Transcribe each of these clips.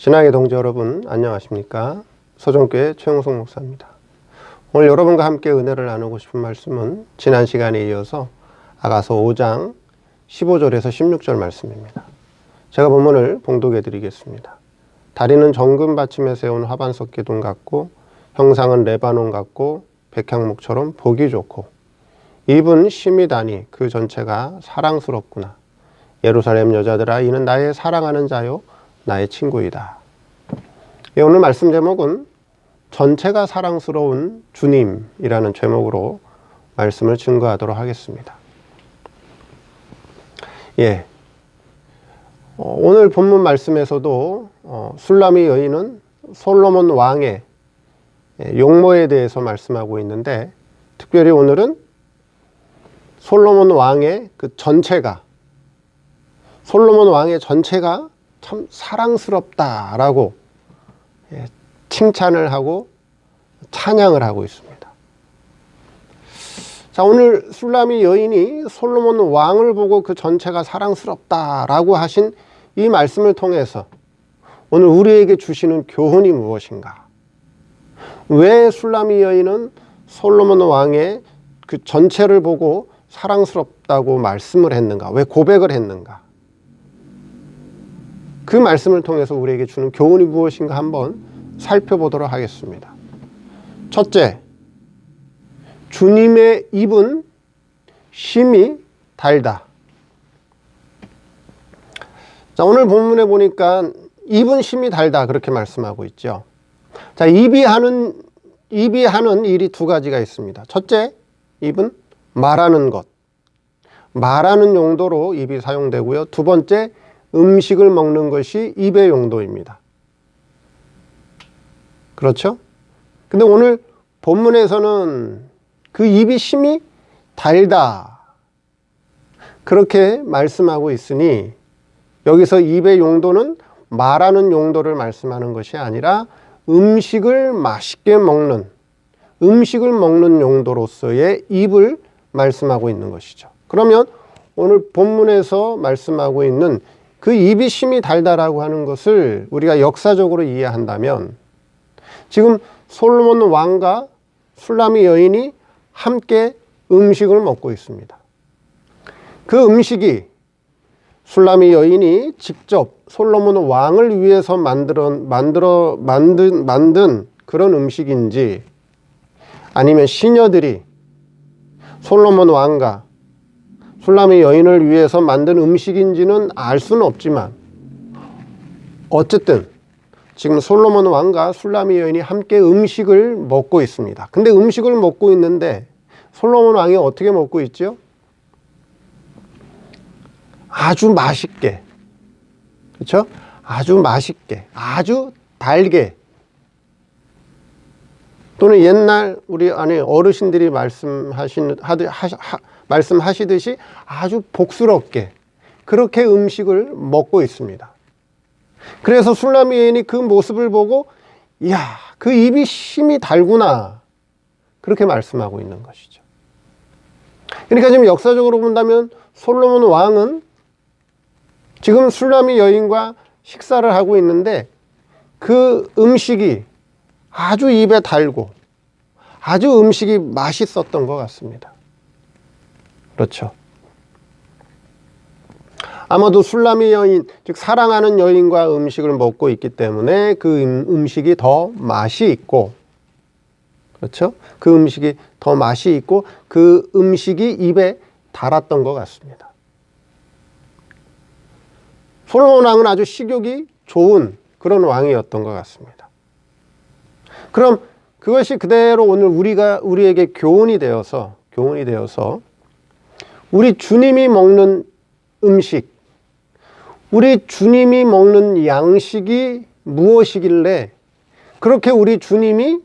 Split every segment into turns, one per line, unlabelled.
신앙의 동지 여러분, 안녕하십니까? 서정교회 최영석 목사입니다. 오늘 여러분과 함께 은혜를 나누고 싶은 말씀은 지난 시간에 이어서 아가서 5장 15절에서 16절 말씀입니다. 제가 본문을 봉독해 드리겠습니다. 다리는 정금 받침에 세운 화반석 기둥 같고 형상은 레바논 같고 백향목처럼 보기 좋고 입은 심이 다니 그 전체가 사랑스럽구나. 예루살렘 여자들아, 이는 나의 사랑하는 자요 나의 친구이다. 오늘 말씀 제목은 전체가 사랑스러운 주님이라는 제목으로 말씀을 증거하도록 하겠습니다. 오늘 본문 말씀에서도 술람이 여인은 솔로몬 왕의 용모에 대해서 말씀하고 있는데, 특별히 오늘은 솔로몬 왕의 솔로몬 왕의 전체가 참 사랑스럽다라고 칭찬을 하고 찬양을 하고 있습니다. 자, 오늘 술람이 여인이 솔로몬 왕을 보고 그 전체가 사랑스럽다라고 하신 이 말씀을 통해서 오늘 우리에게 주시는 교훈이 무엇인가? 왜 술람이 여인은 솔로몬 왕의 그 전체를 보고 사랑스럽다고 말씀을 했는가? 왜 고백을 했는가? 그 말씀을 통해서 우리에게 주는 교훈이 무엇인가 한번 살펴보도록 하겠습니다. 첫째, 주님의 입은 심이 달다. 자, 오늘 본문에 보니까 입은 심이 달다 그렇게 말씀하고 있죠. 자, 입이 하는 일이 두 가지가 있습니다. 첫째, 입은 말하는 것, 말하는 용도로 입이 사용되고요. 두 번째, 음식을 먹는 것이 입의 용도입니다. 그렇죠? 근데 오늘 본문에서는 그 입이 심이 달다 그렇게 말씀하고 있으니, 여기서 입의 용도는 말하는 용도를 말씀하는 것이 아니라 음식을 맛있게 먹는, 음식을 먹는 용도로서의 입을 말씀하고 있는 것이죠. 그러면 오늘 본문에서 말씀하고 있는 그 입이 심이 달다라고 하는 것을 우리가 역사적으로 이해한다면, 지금 솔로몬 왕과 술람이 여인이 함께 음식을 먹고 있습니다. 그 음식이 술람이 여인이 직접 솔로몬 왕을 위해서 만든 그런 음식인지, 아니면 시녀들이 솔로몬 왕과 술람이 여인을 위해서 만든 음식인지는 알 수는 없지만, 어쨌든 지금 솔로몬 왕과 술람이 여인이 함께 음식을 먹고 있습니다. 근데 음식을 먹고 있는데 솔로몬 왕이 어떻게 먹고 있죠? 아주 맛있게, 그렇죠? 아주 맛있게, 아주 달게, 또는 옛날 우리 어르신들이 말씀하시듯이 아주 복스럽게 그렇게 음식을 먹고 있습니다. 그래서 술람이 여인이 그 모습을 보고, 이야, 그 입이 심이 달구나 그렇게 말씀하고 있는 것이죠. 그러니까 지금 역사적으로 본다면 솔로몬 왕은 지금 술람이 여인과 식사를 하고 있는데 그 음식이 아주 입에 달고 아주 음식이 맛있었던 것 같습니다. 그렇죠. 아마도 술람이 여인, 즉 사랑하는 여인과 음식을 먹고 있기 때문에 그 음식이 더 맛이 있고, 그렇죠? 그 음식이 더 맛이 있고 그 음식이 입에 달았던 것 같습니다. 솔로몬 왕은 아주 식욕이 좋은 그런 왕이었던 것 같습니다. 그럼 그것이 그대로 오늘 우리에게 교훈이 되어서 우리 주님이 먹는 음식, 우리 주님이 먹는 양식이 무엇이길래 그렇게 우리 주님이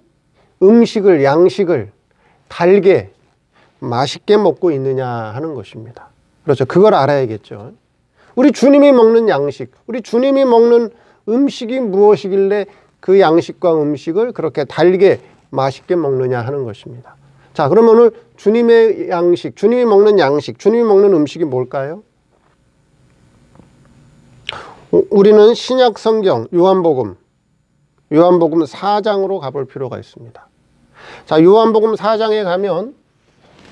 양식을 달게 맛있게 먹고 있느냐 하는 것입니다. 그렇죠. 그걸 알아야겠죠. 우리 주님이 먹는 양식, 우리 주님이 먹는 음식이 무엇이길래 그 양식과 음식을 그렇게 달게 맛있게 먹느냐 하는 것입니다. 자, 그러면 오늘 주님의 양식, 주님이 먹는 양식, 주님이 먹는 음식이 뭘까요? 우리는 신약 성경 요한복음 4장으로 가볼 필요가 있습니다. 자, 요한복음 4장에 가면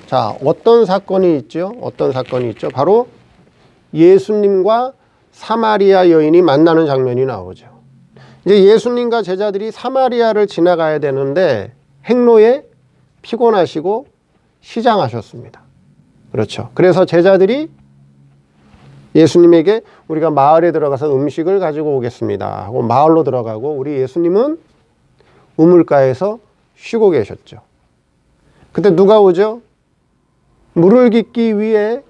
자, 어떤 사건이 있죠? 바로 예수님과 사마리아 여인이 만나는 장면이 나오죠. 이제 예수님과 제자들이 사마리아를 지나가야 되는데 행로에 피곤하시고 시장하셨습니다. 그렇죠. 그래서 제자들이 예수님에게 우리가 마을에 들어가서 음식을 가지고 오겠습니다 하고 마을로 들어가고 우리 예수님은 우물가에서 쉬고 계셨죠. 그때 누가 오죠? 물을 깃기 위해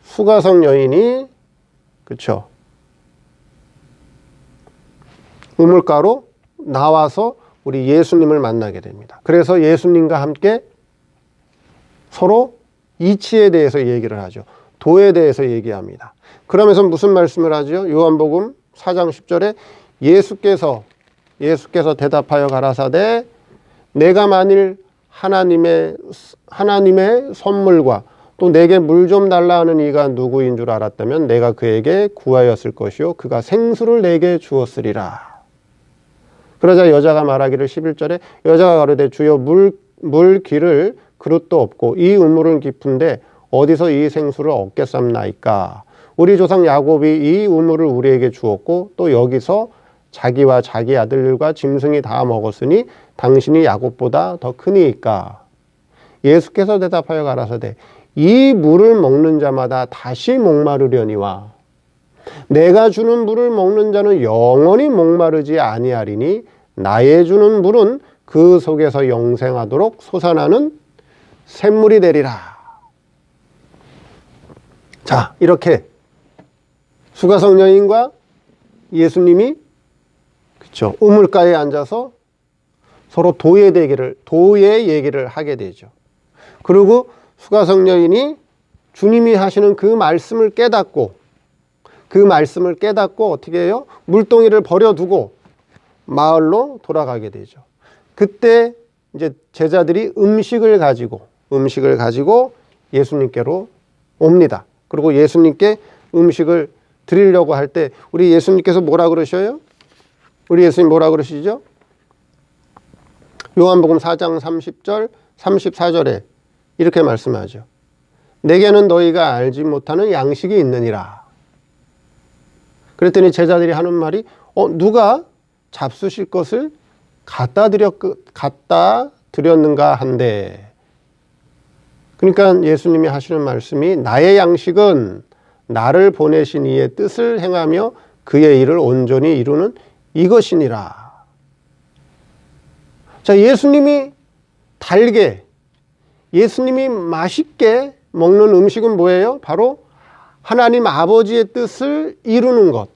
수가성 여인이 그렇죠. 우물가로 나와서 우리 예수님을 만나게 됩니다. 그래서 예수님과 함께 서로 이치에 대해서 얘기를 하죠. 도에 대해서 얘기합니다. 그러면서 무슨 말씀을 하죠? 요한복음 4장 10절에 예수께서 대답하여 가라사대 내가 만일 하나님의 선물과 또 내게 물 좀 달라 하는 이가 누구인 줄 알았다면 내가 그에게 구하였을 것이요 그가 생수를 내게 주었으리라. 그러자 여자가 말하기를 11절에 여자가 가로되 주여 물 기를 그릇도 없고 이 우물은 깊은데 어디서 이 생수를 얻겠삼나이까. 우리 조상 야곱이 이 우물을 우리에게 주었고 또 여기서 자기와 자기 아들들과 짐승이 다 먹었으니 당신이 야곱보다 더 크니이까. 예수께서 대답하여 가라사대 이 물을 먹는 자마다 다시 목마르려니와 내가 주는 물을 먹는 자는 영원히 목마르지 아니하리니 나의 주는 물은 그 속에서 영생하도록 솟아나는 샘물이 되리라. 자, 이렇게 수가성 여인과 예수님이 그렇죠. 우물가에 앉아서 서로 도의 얘기를 하게 되죠. 그리고 수가성 여인이 주님이 하시는 그 말씀을 깨닫고 어떻게 해요? 물동이를 버려두고 마을로 돌아가게 되죠. 그때 이제 제자들이 음식을 가지고 예수님께로 옵니다. 그리고 예수님께 음식을 드리려고 할 때 우리 예수님께서 뭐라 그러셔요? 우리 예수님 뭐라 그러시죠? 요한복음 4장 30절 34절에 이렇게 말씀하죠. 내게는 너희가 알지 못하는 양식이 있느니라. 그랬더니 제자들이 하는 말이 누가 잡수실 것을 갖다 드렸는가 한데. 그러니까 예수님이 하시는 말씀이 나의 양식은 나를 보내신 이의 뜻을 행하며 그의 일을 온전히 이루는 이것이니라. 자, 예수님이 맛있게 먹는 음식은 뭐예요? 바로 하나님 아버지의 뜻을 이루는 것.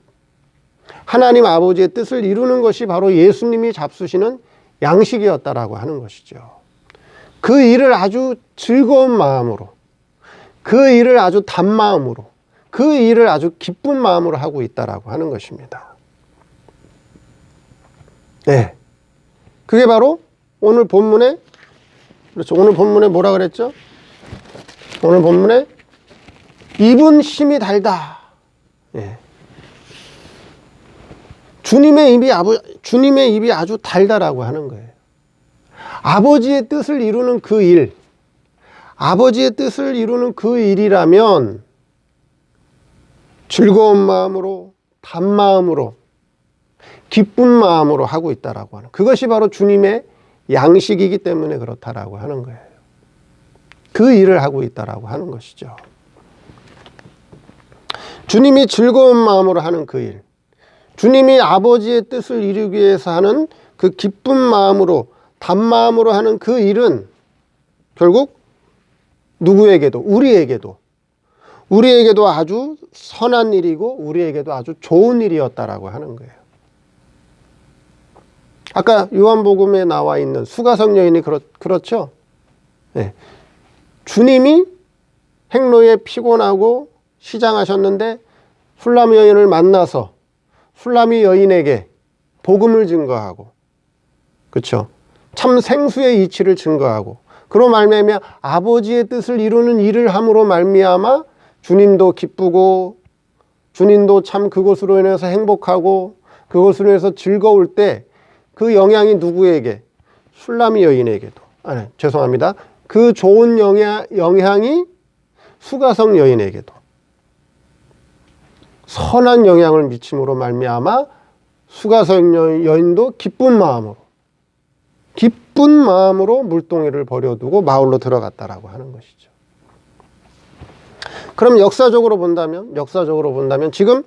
하나님 아버지의 뜻을 이루는 것이 바로 예수님이 잡수시는 양식이었다라고 하는 것이죠. 그 일을 아주 즐거운 마음으로, 그 일을 아주 단 마음으로, 그 일을 아주 기쁜 마음으로 하고 있다라고 하는 것입니다. 네. 그게 바로 오늘 본문에, 그렇죠. 오늘 본문에 뭐라 그랬죠? 오늘 본문에 입은 심이 달다. 네. 주님의 입이 아주 달다라고 하는 거예요. 아버지의 뜻을 이루는 그 일, 아버지의 뜻을 이루는 그 일이라면 즐거운 마음으로, 단 마음으로, 기쁜 마음으로 하고 있다라고 하는, 그것이 바로 주님의 양식이기 때문에 그렇다라고 하는 거예요. 그 일을 하고 있다라고 하는 것이죠. 주님이 즐거운 마음으로 하는 그 일, 주님이 아버지의 뜻을 이루기 위해서 하는 그 기쁜 마음으로, 단 마음으로 하는 그 일은 결국 누구에게도, 우리에게도 아주 선한 일이고 우리에게도 아주 좋은 일이었다라고 하는 거예요. 아까 요한복음에 나와 있는 수가성 여인이 그렇죠? 네. 주님이 행로에 피곤하고 시장하셨는데 술람 여인을 만나서 술람이 여인에게 복음을 증거하고, 그렇죠? 참 생수의 이치를 증거하고, 그로 말미암아 아버지의 뜻을 이루는 일을 함으로 말미암아 주님도 기쁘고 주님도 참 그것으로 인해서 행복하고 그것으로 인해서 즐거울 때 그 영향이 누구에게? 술라미 여인에게도. 죄송합니다. 그 좋은 영향이 수가성 여인에게도 선한 영향을 미침으로 말미암아 수가성 여인도 기쁜 마음으로 물동이를 버려두고 마을로 들어갔다라고 하는 것이죠. 그럼 역사적으로 본다면 지금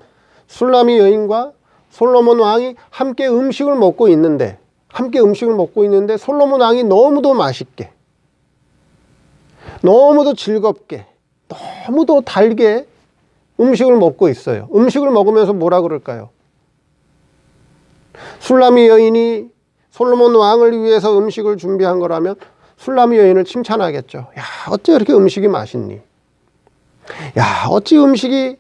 술라미 여인과 솔로몬 왕이 함께 음식을 먹고 있는데 솔로몬 왕이 너무도 맛있게, 너무도 즐겁게, 너무도 달게 음식을 먹고 있어요. 음식을 먹으면서 뭐라 그럴까요? 술라미 여인이 솔로몬 왕을 위해서 음식을 준비한 거라면 술라미 여인을 칭찬하겠죠. 야, 어째 이렇게 음식이 맛있니? 야, 어찌 음식이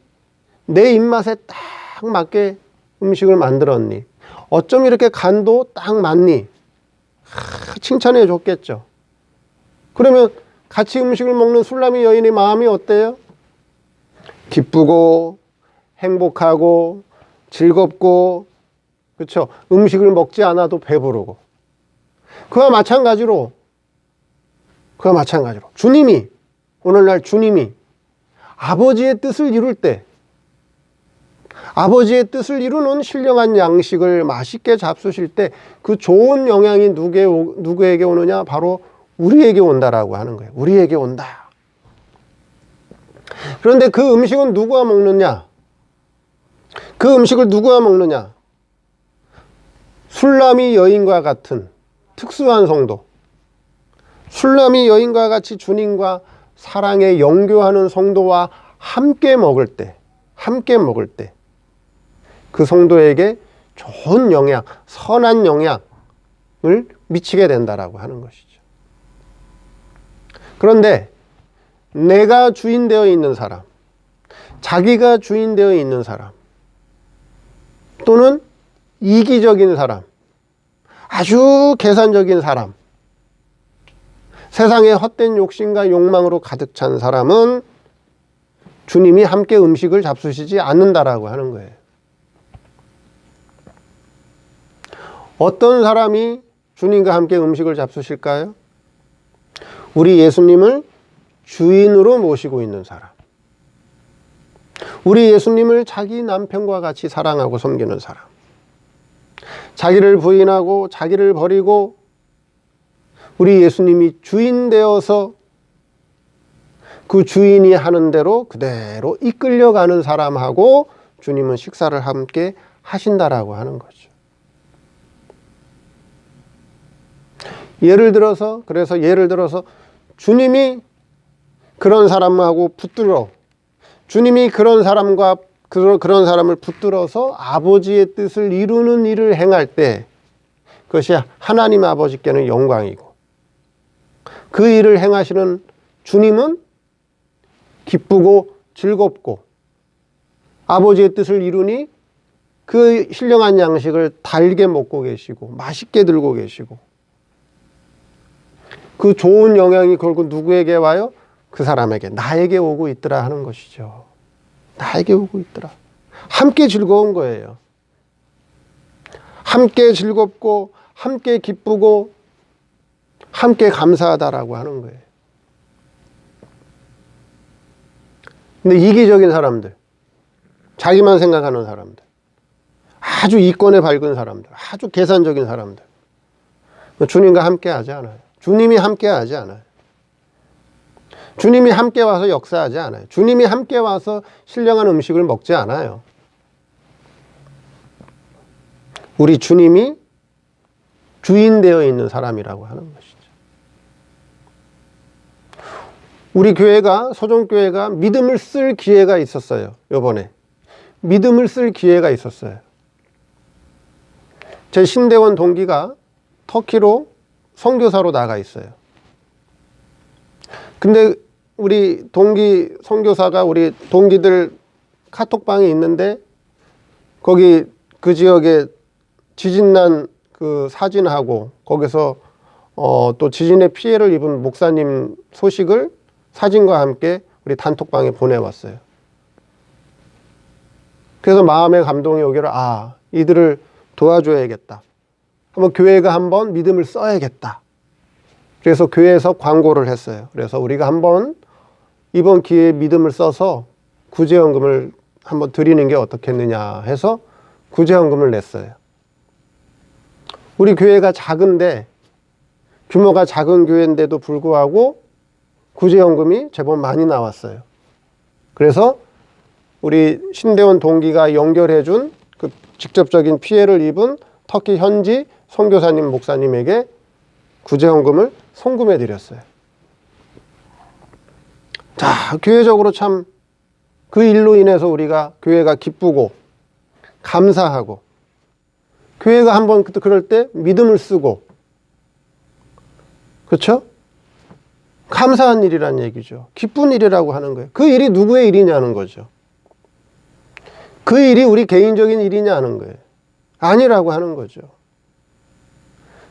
내 입맛에 딱 맞게 음식을 만들었니? 어쩜 이렇게 간도 딱 맞니? 칭찬해 줬겠죠. 그러면 같이 음식을 먹는 술라미 여인의 마음이 어때요? 기쁘고 행복하고 즐겁고, 그렇죠? 음식을 먹지 않아도 배부르고. 그와 마찬가지로 오늘날 주님이 아버지의 뜻을 이룰 때, 아버지의 뜻을 이루는 신령한 양식을 맛있게 잡수실 때 그 좋은 영향이 누구에게 오느냐? 바로 우리에게 온다라고 하는 거예요. 우리에게 온다. 그런데 그 음식은 누구와 먹느냐? 그 음식을 누구와 먹느냐? 술라미 여인과 같은 특수한 성도, 술라미 여인과 같이 주님과 사랑에 영교하는 성도와 함께 먹을 때 그 성도에게 좋은 영향, 선한 영향을 미치게 된다라고 하는 것이죠. 그런데 내가 주인되어 있는 사람, 자기가 주인되어 있는 사람, 또는 이기적인 사람, 아주 계산적인 사람, 세상의 헛된 욕심과 욕망으로 가득 찬 사람은 주님이 함께 음식을 잡수시지 않는다라고 하는 거예요. 어떤 사람이 주님과 함께 음식을 잡수실까요? 우리 예수님을 주인으로 모시고 있는 사람, 우리 예수님을 자기 남편과 같이 사랑하고 섬기는 사람, 자기를 부인하고 자기를 버리고 우리 예수님이 주인 되어서 그 주인이 하는 대로 그대로 이끌려가는 사람하고 주님은 식사를 함께 하신다라고 하는 거죠. 예를 들어서 주님이 그런 사람하고 주님이 그런 사람을 붙들어서 아버지의 뜻을 이루는 일을 행할 때 그것이 하나님 아버지께는 영광이고, 그 일을 행하시는 주님은 기쁘고 즐겁고 아버지의 뜻을 이루니 그 신령한 양식을 달게 먹고 계시고 맛있게 들고 계시고, 그 좋은 영향이 결국 누구에게 와요? 그 사람에게, 나에게 오고 있더라 하는 것이죠. 나에게 오고 있더라. 함께 즐거운 거예요. 함께 즐겁고 함께 기쁘고 함께 감사하다라고 하는 거예요. 근데 이기적인 사람들, 자기만 생각하는 사람들, 아주 이권에 밝은 사람들, 아주 계산적인 사람들, 주님과 함께 하지 않아요. 주님이 함께 하지 않아요. 주님이 함께 와서 역사하지 않아요. 주님이 함께 와서 신령한 음식을 먹지 않아요. 우리 주님이 주인되어 있는 사람이라고 하는 것이죠. 우리 교회가, 소정교회가 믿음을 쓸 기회가 있었어요. 이번에 믿음을 쓸 기회가 있었어요. 제 신대원 동기가 터키로 선교사로 나가 있어요. 근데 우리 동기 선교사가 우리 동기들 카톡방에 있는데, 거기 그 지역에 지진난 그 사진하고 거기서 또 지진의 피해를 입은 목사님 소식을 사진과 함께 우리 단톡방에 보내왔어요. 그래서 마음의 감동이 오기를 이들을 도와줘야겠다. 한번 교회가 한번 믿음을 써야겠다. 그래서 교회에서 광고를 했어요. 그래서 우리가 한번 이번 기회에 믿음을 써서 구제연금을 한번 드리는 게 어떻겠느냐 해서 구제연금을 냈어요. 우리 교회가 작은데, 규모가 작은 교회인데도 불구하고 구제연금이 제법 많이 나왔어요. 그래서 우리 신대원 동기가 연결해준 그 직접적인 피해를 입은 터키 현지 선교사님, 목사님에게 구제연금을 송금해 드렸어요. 자, 교회적으로 참 그 일로 인해서 우리가 교회가 기쁘고 감사하고, 교회가 한번 그럴 때 믿음을 쓰고, 그렇죠? 감사한 일이란 얘기죠. 기쁜 일이라고 하는 거예요. 그 일이 누구의 일이냐는 거죠. 그 일이 우리 개인적인 일이냐는 거예요. 아니라고 하는 거죠.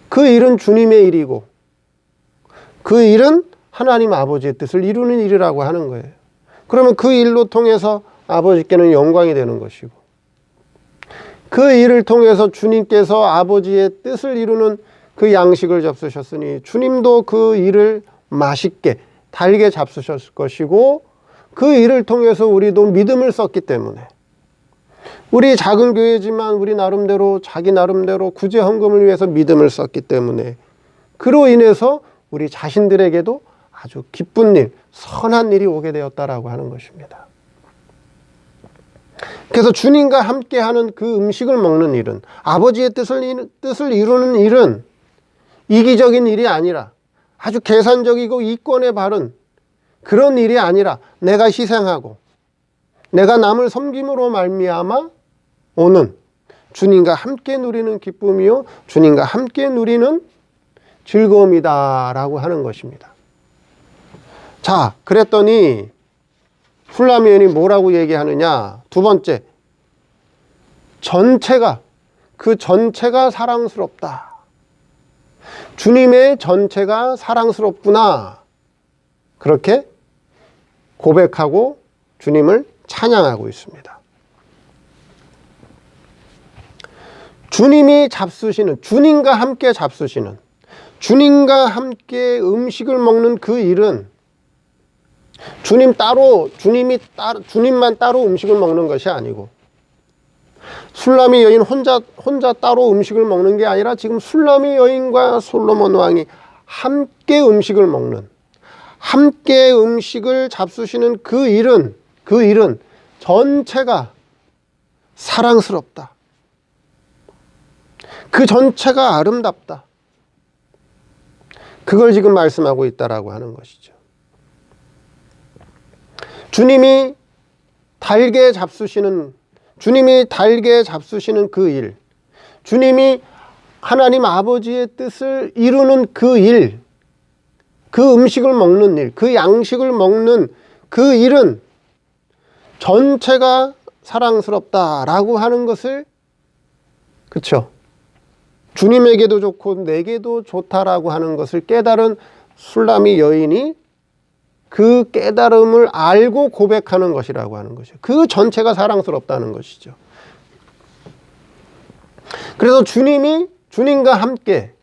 그 일은 주님의 일이고, 그 일은 하나님 아버지의 뜻을 이루는 일이라고 하는 거예요. 그러면 그 일로 통해서 아버지께는 영광이 되는 것이고, 그 일을 통해서 주님께서 아버지의 뜻을 이루는 그 양식을 잡수셨으니 주님도 그 일을 맛있게 달게 잡수셨을 것이고, 그 일을 통해서 우리도 믿음을 썼기 때문에, 우리 작은 교회지만 우리 나름대로 자기 나름대로 구제 헌금을 위해서 믿음을 썼기 때문에, 그로 인해서 우리 자신들에게도 아주 기쁜 일, 선한 일이 오게 되었다라고 하는 것입니다. 그래서 주님과 함께하는 그 음식을 먹는 일은, 아버지의 뜻을 이루는 일은 이기적인 일이 아니라 아주 계산적이고 이권에 바른 그런 일이 아니라, 내가 희생하고 내가 남을 섬김으로 말미암아 오는 주님과 함께 누리는 기쁨이요 주님과 함께 누리는 즐거움이다라고 하는 것입니다. 자, 그랬더니 훌라미언이 뭐라고 얘기하느냐? 두 번째, 그 전체가 사랑스럽다. 주님의 전체가 사랑스럽구나. 그렇게 고백하고 주님을 찬양하고 있습니다. 주님이 잡수시는, 주님과 함께 잡수시는, 주님과 함께 음식을 먹는 그 일은 주님만 따로 음식을 먹는 것이 아니고, 술라미 여인 혼자 따로 음식을 먹는 게 아니라 지금 술라미 여인과 솔로몬 왕이 함께 음식을 먹는, 함께 음식을 잡수시는 그 일은 전체가 사랑스럽다. 그 전체가 아름답다. 그걸 지금 말씀하고 있다라고 하는 것이죠. 주님이 달게 잡수시는 그 일, 주님이 하나님 아버지의 뜻을 이루는 그 일, 그 음식을 먹는 일, 그 양식을 먹는 그 일은 전체가 사랑스럽다라고 하는 것을, 그렇죠? 주님에게도 좋고 내게도 좋다라고 하는 것을 깨달은 술라미 여인이 그 깨달음을 알고 고백하는 것이라고 하는 것이죠. 그 전체가 사랑스럽다는 것이죠. 그래서 주님과 함께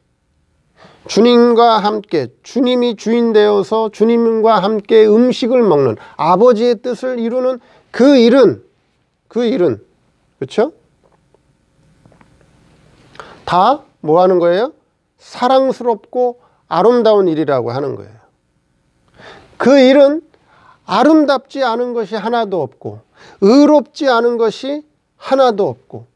주님이 주인 되어서 주님과 함께 음식을 먹는, 아버지의 뜻을 이루는 그 일은 그렇죠? 다 뭐 하는 거예요? 사랑스럽고 아름다운 일이라고 하는 거예요. 그 일은 아름답지 않은 것이 하나도 없고, 의롭지 않은 것이 하나도 없고,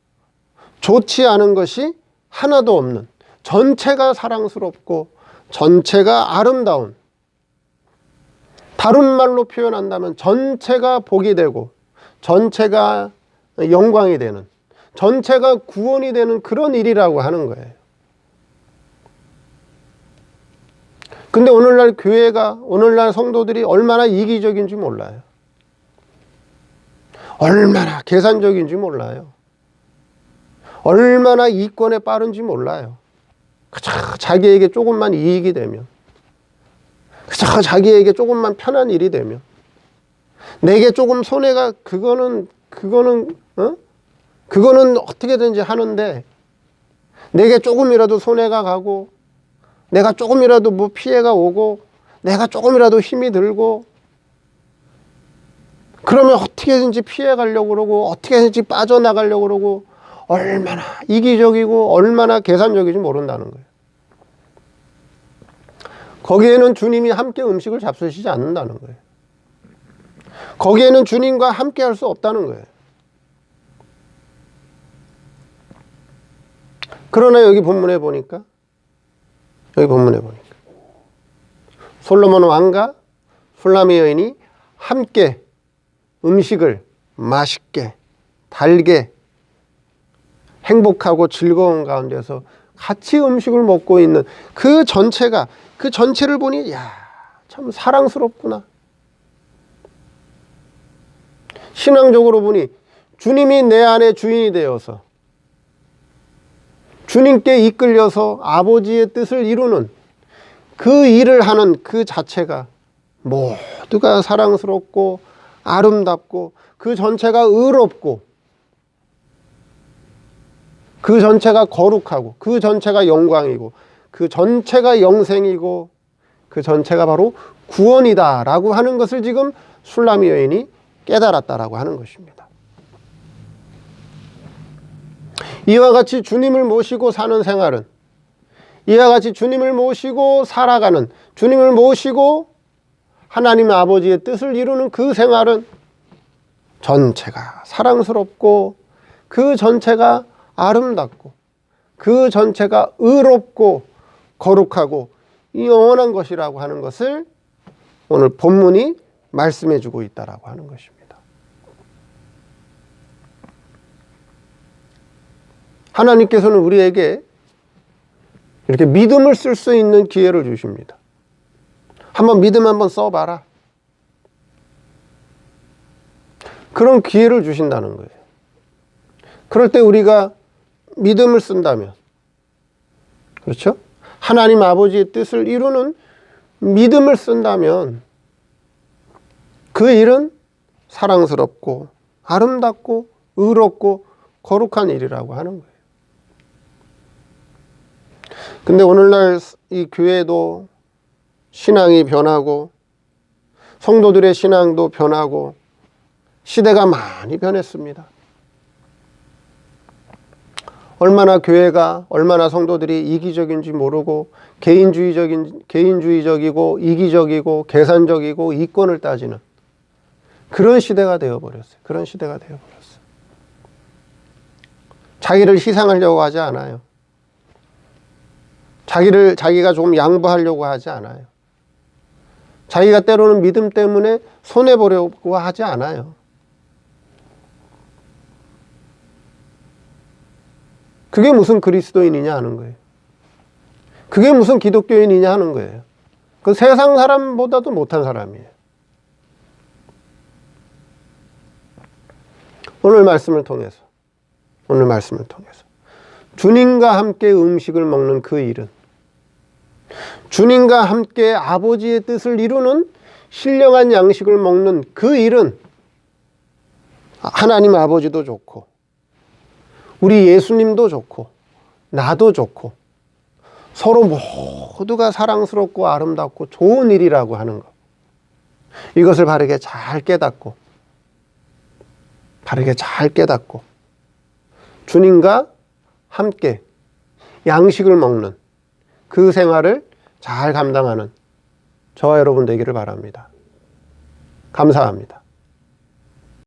좋지 않은 것이 하나도 없는, 전체가 사랑스럽고 전체가 아름다운, 다른 말로 표현한다면 전체가 복이 되고 전체가 영광이 되는, 전체가 구원이 되는 그런 일이라고 하는 거예요. 근데 오늘날 성도들이 얼마나 이기적인지 몰라요. 얼마나 계산적인지 몰라요. 얼마나 이권에 빠른지 몰라요. 그저 자기에게 조금만 이익이 되면, 그저 자기에게 조금만 편한 일이 되면, 내게 조금 손해가, 그거는 그거는 어떻게든지 하는데 내게 조금이라도 손해가 가고 내가 조금이라도 뭐 피해가 오고 내가 조금이라도 힘이 들고 그러면 어떻게든지 피해 가려고 그러고 어떻게든지 빠져나가려고 그러고 얼마나 이기적이고 얼마나 계산적인지 모른다는 거예요. 거기에는 주님이 함께 음식을 잡수시지 않는다는 거예요. 거기에는 주님과 함께 할 수 없다는 거예요. 그러나 여기 본문에 보니까 솔로몬 왕과 술람의 여인이 함께 음식을 맛있게 달게 행복하고 즐거운 가운데서 같이 음식을 먹고 있는 그 전체를 보니 참 사랑스럽구나. 신앙적으로 보니 주님이 내 안에 주인이 되어서 주님께 이끌려서 아버지의 뜻을 이루는 그 일을 하는 그 자체가 모두가 사랑스럽고 아름답고 그 전체가 의롭고 그 전체가 거룩하고 그 전체가 영광이고 그 전체가 영생이고 그 전체가 바로 구원이다 라고 하는 것을 지금 술람의 여인이 깨달았다라고 하는 것입니다. 이와 같이 주님을 모시고 사는 생활은, 이와 같이 주님을 모시고 살아가는, 주님을 모시고 하나님 아버지의 뜻을 이루는 그 생활은 전체가 사랑스럽고 그 전체가 아름답고 그 전체가 의롭고 거룩하고 영원한 것이라고 하는 것을 오늘 본문이 말씀해 주고 있다라고 하는 것입니다. 하나님께서는 우리에게 이렇게 믿음을 쓸 수 있는 기회를 주십니다. 믿음 한번 써봐라. 그런 기회를 주신다는 거예요. 그럴 때 우리가 믿음을 쓴다면, 그렇죠? 하나님 아버지의 뜻을 이루는 믿음을 쓴다면 그 일은 사랑스럽고 아름답고 의롭고 거룩한 일이라고 하는 거예요. 근데 오늘날 이 교회도 신앙이 변하고 성도들의 신앙도 변하고 시대가 많이 변했습니다. 얼마나 교회가, 얼마나 성도들이 이기적인지 모르고 개인주의적이고 이기적이고 계산적이고 이권을 따지는 그런 시대가 되어버렸어요. 그런 시대가 되어버렸어요. 자기를 희생하려고 하지 않아요. 자기가 조금 양보하려고 하지 않아요. 자기가 때로는 믿음 때문에 손해보려고 하지 않아요. 그게 무슨 그리스도인이냐 하는 거예요. 그게 무슨 기독교인이냐 하는 거예요. 그 세상 사람보다도 못한 사람이에요. 오늘 말씀을 통해서 주님과 함께 음식을 먹는 그 일은, 주님과 함께 아버지의 뜻을 이루는 신령한 양식을 먹는 그 일은 하나님 아버지도 좋고 우리 예수님도 좋고 나도 좋고 서로 모두가 사랑스럽고 아름답고 좋은 일이라고 하는 것, 이것을 바르게 잘 깨닫고 주님과 함께 양식을 먹는 그 생활을 잘 감당하는 저와 여러분 되기를 바랍니다. 감사합니다.